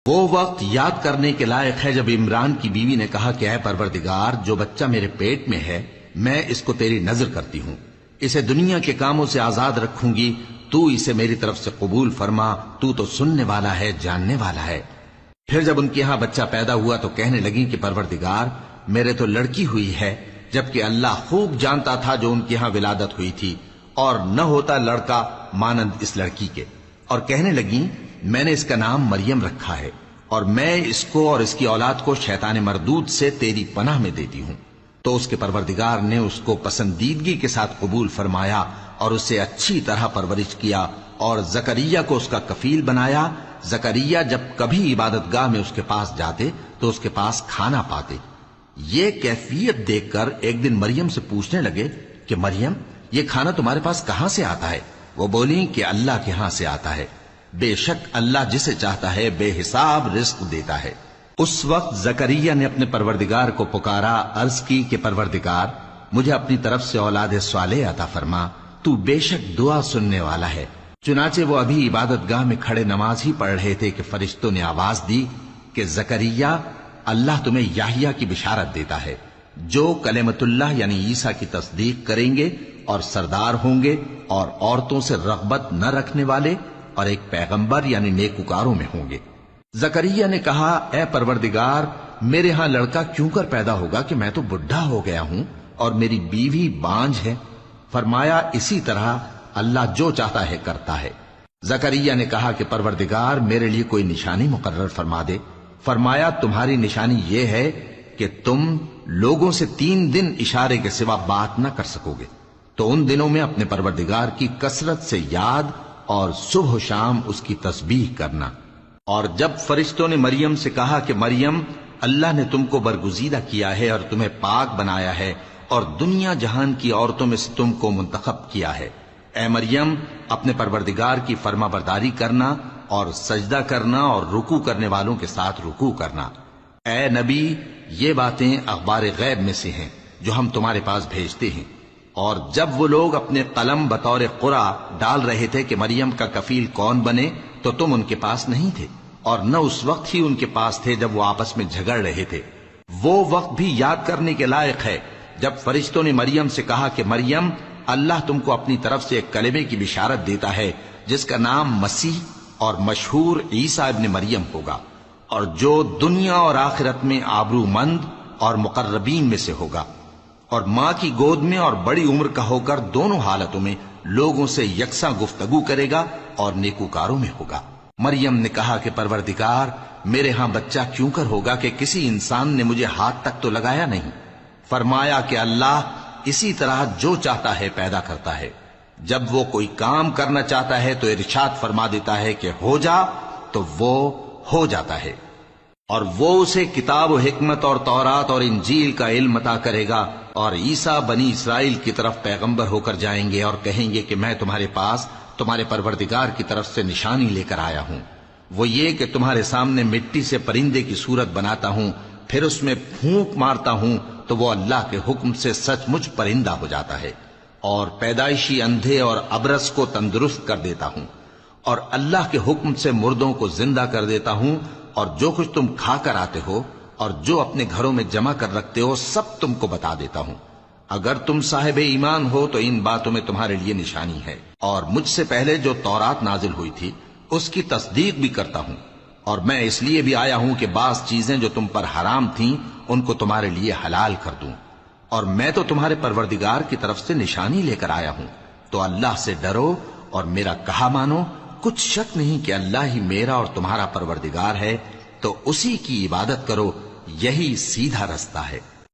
وہ وقت یاد کرنے کے لائق ہے جب عمران کی بیوی نے کہا کہ اے پروردگار، جو بچہ میرے پیٹ میں ہے میں اس کو تیری نذر کرتی ہوں، اسے دنیا کے کاموں سے آزاد رکھوں گی، تو اسے میری طرف سے قبول فرما، تو تو سننے والا ہے، جاننے والا ہے۔ پھر جب ان کے ہاں بچہ پیدا ہوا تو کہنے لگی کہ پروردگار، میرے تو لڑکی ہوئی ہے، جبکہ اللہ خوب جانتا تھا جو ان کے ہاں ولادت ہوئی تھی، اور نہ ہوتا لڑکا مانند اس لڑکی کے۔ اور کہنے لگیں میں نے اس کا نام مریم رکھا ہے، اور میں اس کو اور اس کی اولاد کو شیطان مردود سے تیری پناہ میں دیتی ہوں۔ تو اس کے پروردگار نے اس کو پسندیدگی کے ساتھ قبول فرمایا اور اسے اچھی طرح پرورش کیا، اور زکریا کو اس کا کفیل بنایا۔ زکریا جب کبھی عبادت گاہ میں اس کے پاس جاتے تو اس کے پاس کھانا پاتے۔ یہ کیفیت دیکھ کر ایک دن مریم سے پوچھنے لگے کہ مریم، یہ کھانا تمہارے پاس کہاں سے آتا ہے؟ وہ بولی کہ اللہ کے ہاں سے آتا ہے، بے شک اللہ جسے چاہتا ہے بے حساب رزق دیتا ہے۔ اس وقت زکریا نے اپنے پروردگار کو پکارا، عرض کی کہ پروردگار، مجھے اپنی طرف سے اولاد صالح عطا فرما، تو بے شک دعا سننے والا ہے۔ چنانچہ وہ ابھی عبادت گاہ میں کھڑے نماز ہی پڑھ رہے تھے کہ فرشتوں نے آواز دی کہ زکریا، اللہ تمہیں یحییٰ کی بشارت دیتا ہے، جو کلمۃ اللہ یعنی عیسیٰ کی تصدیق کریں گے اور سردار ہوں گے اور عورتوں سے رغبت نہ رکھنے والے اور ایک پیغمبر یعنی نیکوکاروں میں ہوں گے۔ زکریا نے کہا، اے پروردگار، میرے ہاں لڑکا کیوں کر پیدا ہوگا کہ میں تو بڈھا ہو گیا ہوں اور میری بیوی بانجھ ہے۔ فرمایا، اسی طرح اللہ جو چاہتا ہے کرتا ہے۔ زکریا نے کہا کہ پروردگار، میرے لیے کوئی نشانی مقرر فرما دے۔ فرمایا، تمہاری نشانی یہ ہے کہ تم لوگوں سے 3 دن اشارے کے سوا بات نہ کر سکو گے، تو ان دنوں میں اپنے پروردگار کی کثرت سے یاد اور صبح و شام اس کی تسبیح کرنا۔ اور جب فرشتوں نے مریم سے کہا کہ مریم، اللہ نے تم کو برگزیدہ کیا ہے اور تمہیں پاک بنایا ہے اور دنیا جہان کی عورتوں میں سے تم کو منتخب کیا ہے، اے مریم، اپنے پروردگار کی فرما برداری کرنا اور سجدہ کرنا اور رکوع کرنے والوں کے ساتھ رکوع کرنا۔ اے نبی، یہ باتیں اخبار غیب میں سے ہیں جو ہم تمہارے پاس بھیجتے ہیں۔ اور جب وہ لوگ اپنے قلم بطور قرعہ ڈال رہے تھے کہ مریم کا کفیل کون بنے، تو تم ان کے پاس نہیں تھے، اور نہ اس وقت ہی ان کے پاس تھے جب وہ آپس میں جھگڑ رہے تھے۔ وہ وقت بھی یاد کرنے کے لائق ہے جب فرشتوں نے مریم سے کہا کہ مریم، اللہ تم کو اپنی طرف سے ایک کلمے کی بشارت دیتا ہے جس کا نام مسیح اور مشہور عیسیٰ ابن مریم ہوگا، اور جو دنیا اور آخرت میں آبرو مند اور مقربین میں سے ہوگا، اور ماں کی گود میں اور بڑی عمر کا ہو کر دونوں حالتوں میں لوگوں سے یکساں گفتگو کرے گا اور نیکوکاروں میں ہوگا۔ مریم نے کہا کہ پروردگار، میرے ہاں بچہ کیوں کر ہوگا کہ کسی انسان نے مجھے ہاتھ تک تو لگایا نہیں۔ فرمایا کہ اللہ اسی طرح جو چاہتا ہے پیدا کرتا ہے، جب وہ کوئی کام کرنا چاہتا ہے تو ارشاد فرما دیتا ہے کہ ہو جا، تو وہ ہو جاتا ہے۔ اور وہ اسے کتاب و حکمت اور تورات اور انجیل کا علم عطا کرے گا، اور عیسیٰ بنی اسرائیل کی طرف پیغمبر ہو کر جائیں گے اور کہیں گے کہ میں تمہارے پاس تمہارے پروردگار کی طرف سے نشانی لے کر آیا ہوں، وہ یہ کہ تمہارے سامنے مٹی سے پرندے کی صورت بناتا ہوں، پھر اس میں پھونک مارتا ہوں تو وہ اللہ کے حکم سے سچ مچ پرندہ ہو جاتا ہے، اور پیدائشی اندھے اور ابرص کو تندرست کر دیتا ہوں، اور اللہ کے حکم سے مردوں کو زندہ کر دیتا ہوں، اور جو کچھ تم کھا کر آتے ہو اور جو اپنے گھروں میں جمع کر رکھتے ہو سب تم کو بتا دیتا ہوں۔ اگر تم صاحب ایمان ہو تو ان باتوں میں تمہارے لیے نشانی ہے، اور مجھ سے پہلے جو تورات نازل ہوئی تھی اس کی تصدیق بھی کرتا ہوں، اور میں اس لیے بھی آیا ہوں کہ بعض چیزیں جو تم پر حرام تھیں ان کو تمہارے لیے حلال کر دوں، اور میں تو تمہارے پروردگار کی طرف سے نشانی لے کر آیا ہوں، تو اللہ سے ڈرو اور میرا کہا مانو۔ کچھ شک نہیں کہ اللہ ہی میرا اور تمہارا پروردگار ہے، تو اسی کی عبادت کرو، یہی سیدھا رستہ ہے۔